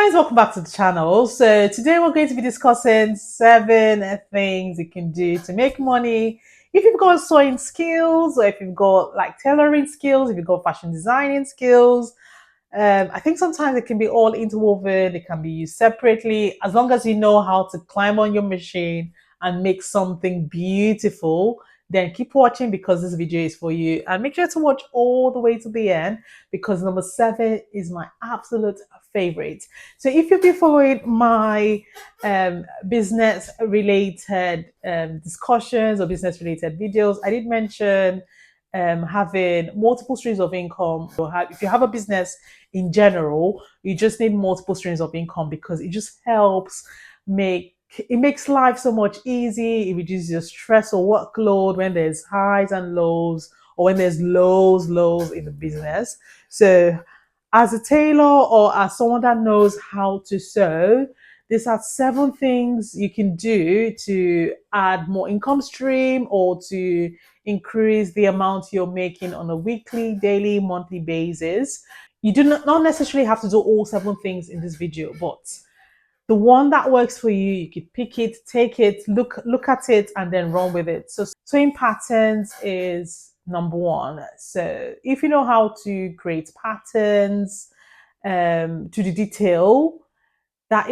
Guys, welcome back to the channel. So today we're going to be discussing 7 things you can do to make money if you've got sewing skills, or if you've got like tailoring skills, if you've got fashion designing skills. I think sometimes it can be all interwoven, it can be used separately, as long as you know how to climb on your machine and make something beautiful. Then keep watching because this video is for you, and make sure to watch all the way to the end because number 7 is my absolute favorite. So if you've been following my business related discussions or business related videos, I did mention having multiple streams of income. If you have a business in general, you just need multiple streams of income because it just helps make it makes life so much easy. It reduces your stress or workload when there's highs and lows, or when there's lows in the business. So as a tailor or as someone that knows how to sew, these are 7 things you can do to add more income stream or to increase the amount you're making on a weekly, daily, monthly basis. You do not necessarily have to do all 7 things in this video, but the one that works for you, you could pick it, take it, look at it, and then run with it. So sewing patterns is number 1. So if you know how to create patterns to the detail, this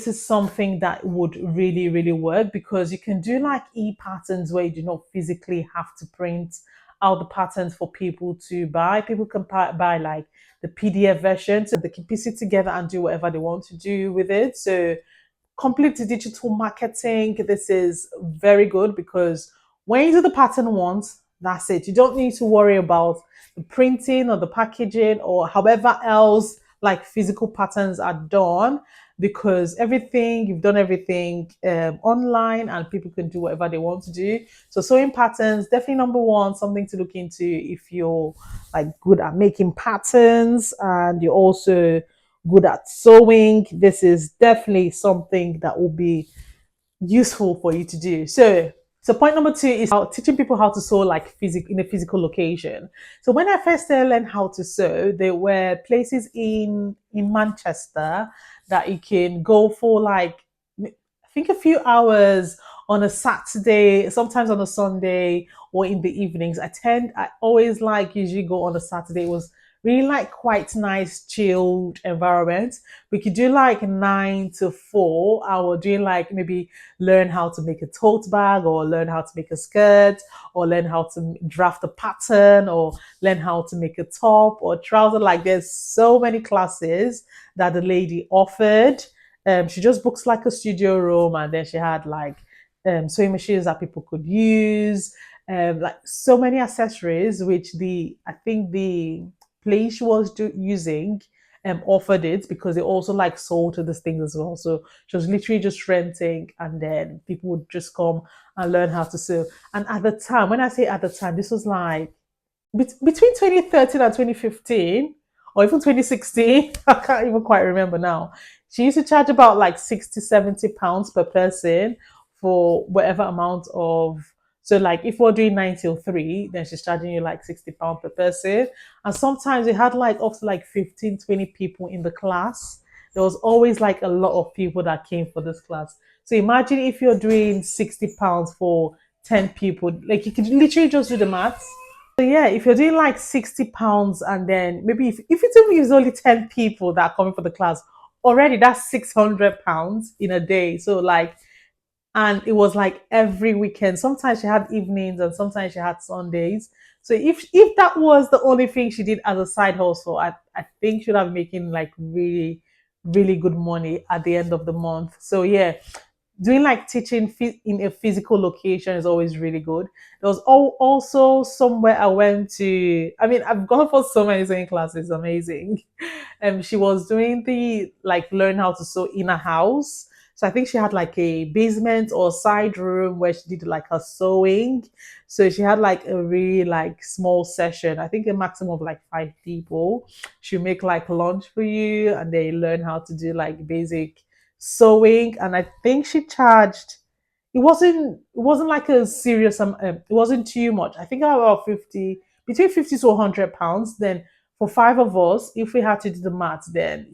is something that would really work, because you can do like e-patterns where you do not physically have to print out the patterns for people to buy. People can buy like the PDF version, so they can piece it together and do whatever they want to do with it. So complete digital marketing, this is very good, because when you do the pattern once, that's it. You don't need to worry about the printing or the packaging or however else like physical patterns are done, because you've done everything online, and people can do whatever they want to do. So sewing patterns, definitely number 1, something to look into if you're like good at making patterns and you're also good at sewing. This is definitely something that will be useful for you to do. So point number 2 is teaching people how to sew like in a physical location. So when I first learned how to sew, there were places in Manchester that you can go for like I think a few hours on a Saturday, sometimes on a Sunday or in the evenings. I always like usually go on a Saturday. It was really like quite nice, chilled environment. We could do like 9 to 4. I would do like maybe learn how to make a tote bag, or learn how to make a skirt, or learn how to draft a pattern, or learn how to make a top or trouser. Like there's so many classes that the lady offered. She just books like a studio room, and then she had like sewing machines that people could use, like so many accessories, which I think the place she was using offered it, because they also like sold to this thing as well. So she was literally just renting, and then people would just come and learn how to sew. And at the time, when I say at the time, this was like between 2013 and 2015, or even 2016. I can't even quite remember now. She used to charge about like 60, 70 pounds per person for whatever amount of. So like if we're doing 9 till 3, then she's charging you like 60 pounds per person. And sometimes we had like up to like 15, 20 people in the class. There was always like a lot of people that came for this class. So imagine if you're doing 60 pounds for 10 people, like you could literally just do the maths. So yeah, if you're doing like 60 pounds, and then maybe if it's only 10 people that are coming for the class, already that's 600 pounds in a day. So like, and it was like every weekend. Sometimes she had evenings and sometimes she had Sundays. So if that was the only thing she did as a side hustle, I think she'd have been making like really good money at the end of the month. So yeah, doing like teaching in a physical location is always really good. There was also somewhere I went to. I mean, I've gone for so many sewing classes, amazing. And she was doing the like learn how to sew in a house. So I think she had like a basement or side room where she did like her sewing. So she had like a really like small session. I think a maximum of like 5 people. She'll make like lunch for you, and they learn how to do like basic sewing. And I think she charged. It wasn't like a serious. It wasn't too much. I think about 50, between 50 to 100 pounds. Then for 5 of us, if we had to do the math, then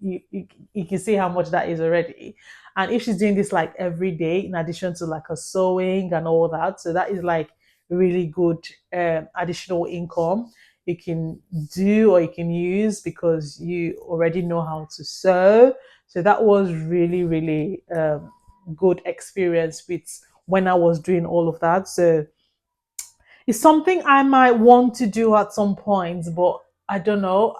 you can see how much that is already. And if she's doing this like every day, in addition to like her sewing and all that, so that is like really good additional income you can do or you can use because you already know how to sew. So that was really, really good experience with when I was doing all of that. So it's something I might want to do at some point, but I don't know.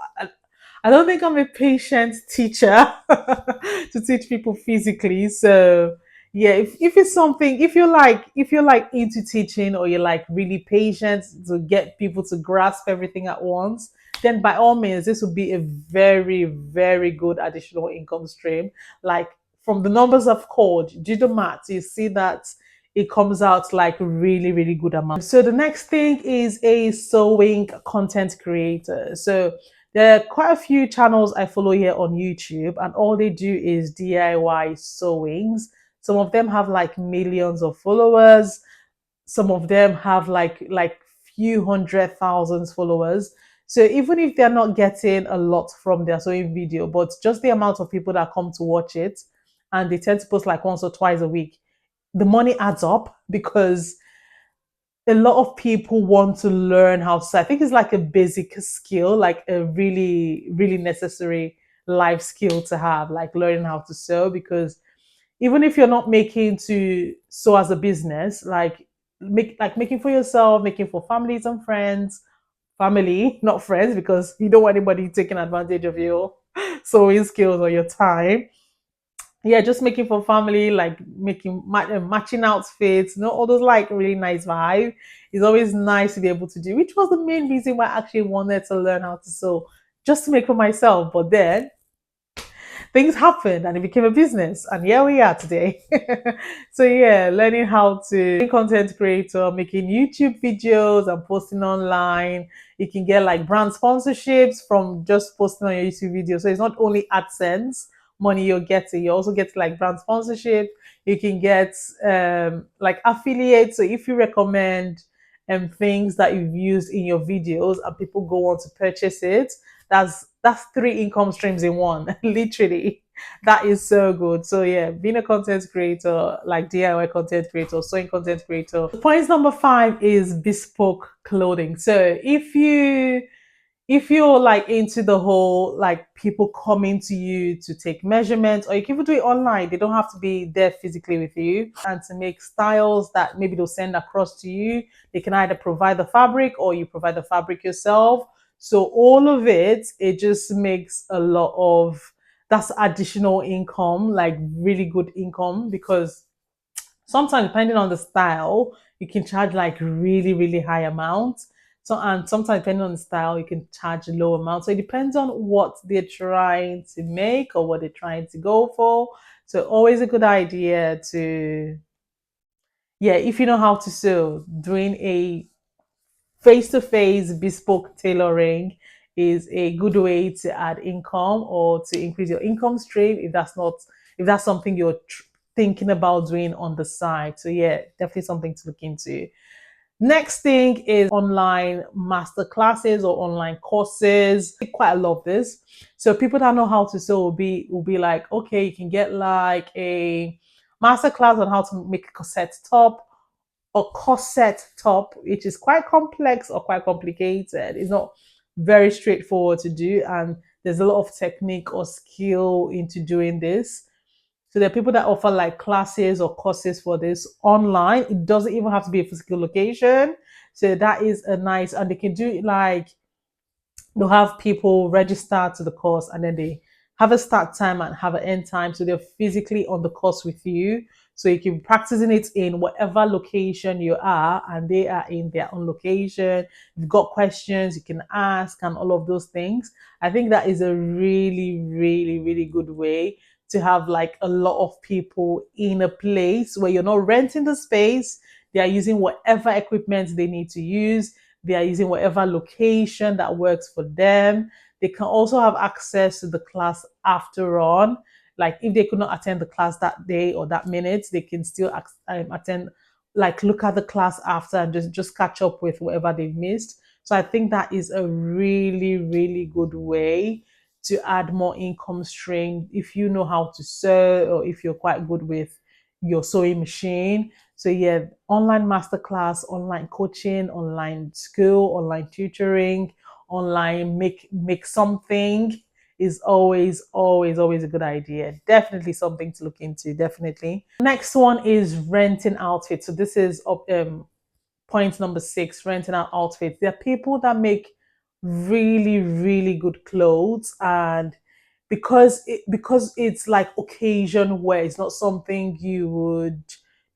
I don't think I'm a patient teacher to teach people physically. So yeah, if it's something, if you're like into teaching or you're like really patient to get people to grasp everything at once, then by all means, this would be a very, very good additional income stream. Like from the numbers I've called, do the math, you see that it comes out like really, really good amount. So the next thing is a sewing content creator. So there are quite a few channels I follow here on YouTube, and all they do is DIY sewings. Some of them have like millions of followers. Some of them have like few hundred thousands followers. So even if they're not getting a lot from their sewing video, but just the amount of people that come to watch it, and they tend to post like once or twice a week, the money adds up because a lot of people want to learn how to sew. I think it's like a basic skill, like a really, really necessary life skill to have, like learning how to sew. Because even if you're not making to sew as a business, like making for yourself, making for families and friends, family, not friends, because you don't want anybody taking advantage of your sewing skills or your time. Yeah, just making for family, like making matching outfits, all those like really nice vibe. It's always nice to be able to do, which was the main reason why I actually wanted to learn how to sew, just to make for myself. But then things happened and it became a business, and here we are today. So yeah, learning how to be a content creator, making YouTube videos and posting online. You can get like brand sponsorships from just posting on your YouTube video. So it's not only AdSense money you're getting, you also get like brand sponsorship. You can get like affiliates. So if you recommend things that you've used in your videos and people go on to purchase it, that's three income streams in one. Literally, that is so good. So yeah, being a content creator, like DIY content creator, sewing content creator. Point number 5 is bespoke clothing. So if you're like into the whole like people coming to you to take measurements, or you can even do it online, they don't have to be there physically with you, and to make styles that maybe they'll send across to you. They can either provide the fabric or you provide the fabric yourself. So all of it just makes a lot of, that's additional income, like really good income, because sometimes depending on the style, you can charge like really, really high amounts. So, and sometimes depending on the style, you can charge a low amount. So it depends on what they're trying to make or what they're trying to go for. So always a good idea to, yeah, if you know how to sew, doing a face-to-face bespoke tailoring is a good way to add income or to increase your income stream if that's something you're thinking about doing on the side. So yeah, definitely something to look into. Next thing is online master classes or online courses. I quite love this. So people that know how to sew will be like, okay, you can get like a master class on how to make a corset top or corset top, which is quite complex or quite complicated. It's not very straightforward to do, and there's a lot of technique or skill into doing this. So there are people that offer like classes or courses for this online. It doesn't even have to be a physical location. So that is a nice, and they can do it like they'll have people register to the course, and then they have a start time and have an end time. So they're physically on the course with you. So you can be practicing it in whatever location you are, and they are in their own location. If you've got questions, you can ask, and all of those things. I think that is a really, really, really good way to have like a lot of people in a place where you're not renting the space. They are using whatever equipment they need to use. They are using whatever location that works for them. They can also have access to the class after on. Like if they could not attend the class that day or that minute, they can still attend, like look at the class after and just catch up with whatever they've missed. So I think that is a really, really good way to add more income stream if you know how to sew or if you're quite good with your sewing machine. So yeah, online masterclass, online coaching, online school, online tutoring, online make something is always a good idea. Definitely something to look into. Definitely. Next one is renting outfits. So this is point number 6, renting out outfits. There are people that make really good clothes, and because it's like occasion wear, it's not something you would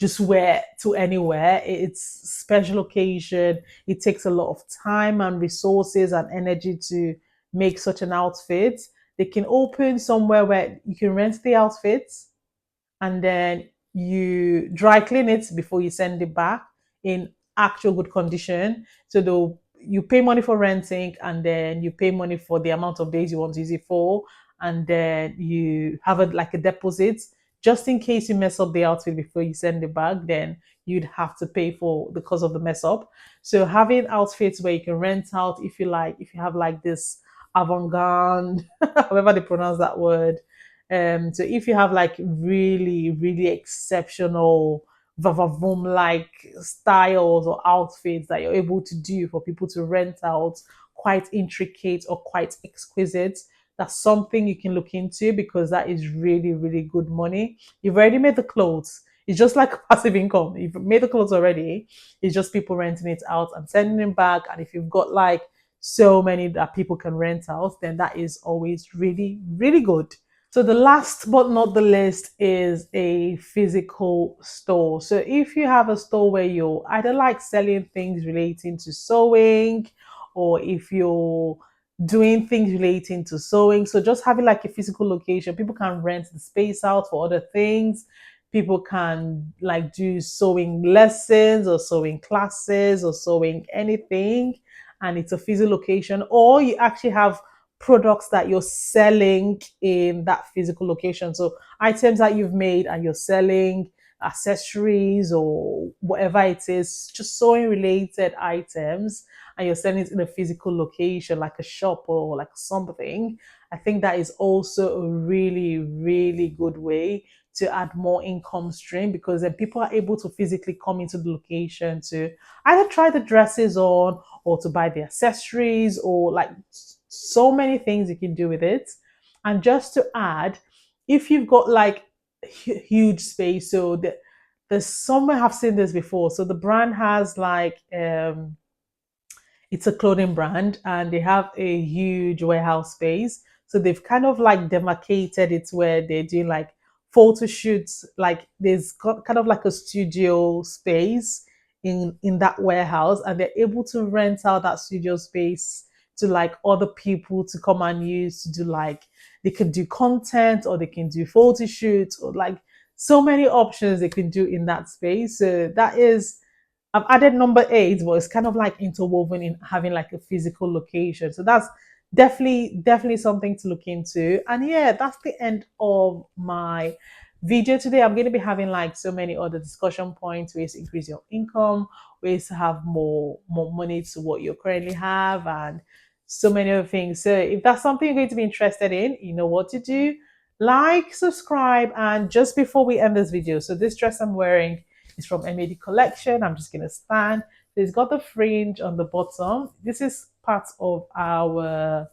just wear to anywhere. It's special occasion. It takes a lot of time and resources and energy to make such an outfit. They can open somewhere where you can rent the outfits, and then you dry clean it before you send it back in actual good condition. So though you pay money for renting, and then you pay money for the amount of days you want to use it for, and then you have it like a deposit just in case you mess up the outfit before you send it back. Then you'd have to pay for the cause of the mess up. So having outfits where you can rent out, if you like, if you have like this avant-garde, however they pronounce that word, so if you have like really exceptional vavavoom like styles or outfits that you're able to do for people to rent out, quite intricate or quite exquisite, that's something you can look into, because that is really good money. You've already made the clothes. It's just like passive income. You've made the clothes already. It's just people renting it out and sending them back. And if you've got like so many that people can rent out, then that is always really good. So the last but not the least is a physical store. So if you have a store where you're either like selling things relating to sewing, or if you're doing things relating to sewing, so just having like a physical location, people can rent the space out for other things. People can like do sewing lessons or sewing classes or sewing anything, and it's a physical location. Or you actually have products that you're selling in that physical location. So items that you've made and you're selling, accessories or whatever it is, just sewing related items, and you're selling it in a physical location like a shop or like something. I think that is also a really good way to add more income stream, because then people are able to physically come into the location to either try the dresses on or to buy the accessories, or like so many things you can do with it. And just to add, if you've got like huge space, so there's somewhere I've seen this before. So the brand has like it's a clothing brand, and they have a huge warehouse space. So they've kind of like demarcated it where they're doing like photo shoots. Like there's kind of like a studio space in that warehouse, and they're able to rent out that studio space to like other people to come and use to do like, they can do content or they can do photo shoots, or like so many options they can do in that space. So that is, I've added number 8, but it's kind of like interwoven in having like a physical location. So that's definitely something to look into. And yeah, that's the end of my video today. I'm going to be having like so many other discussion points, ways to increase your income, ways to have more money to what you currently have, and so many other things. So if that's something you're going to be interested in, you know what to do. Like, subscribe, and just before we end this video, so this dress I'm wearing, it's from M.A.Dkollection. I'm just gonna stand. So it's got the fringe on the bottom. This is part of our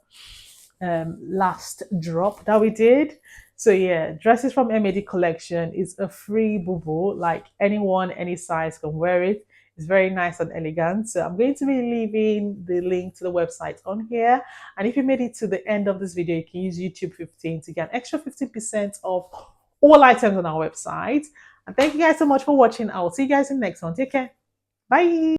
last drop that we did. So yeah, dresses from M.A.Dkollection is a free boo. Like anyone, any size can wear it. It's very nice and elegant. So I'm going to be leaving the link to the website on here. And if you made it to the end of this video, you can use YouTube 15 to get an extra 15% off all items on our website. And thank you guys so much for watching. I will see you guys in the next one. Take care. Bye.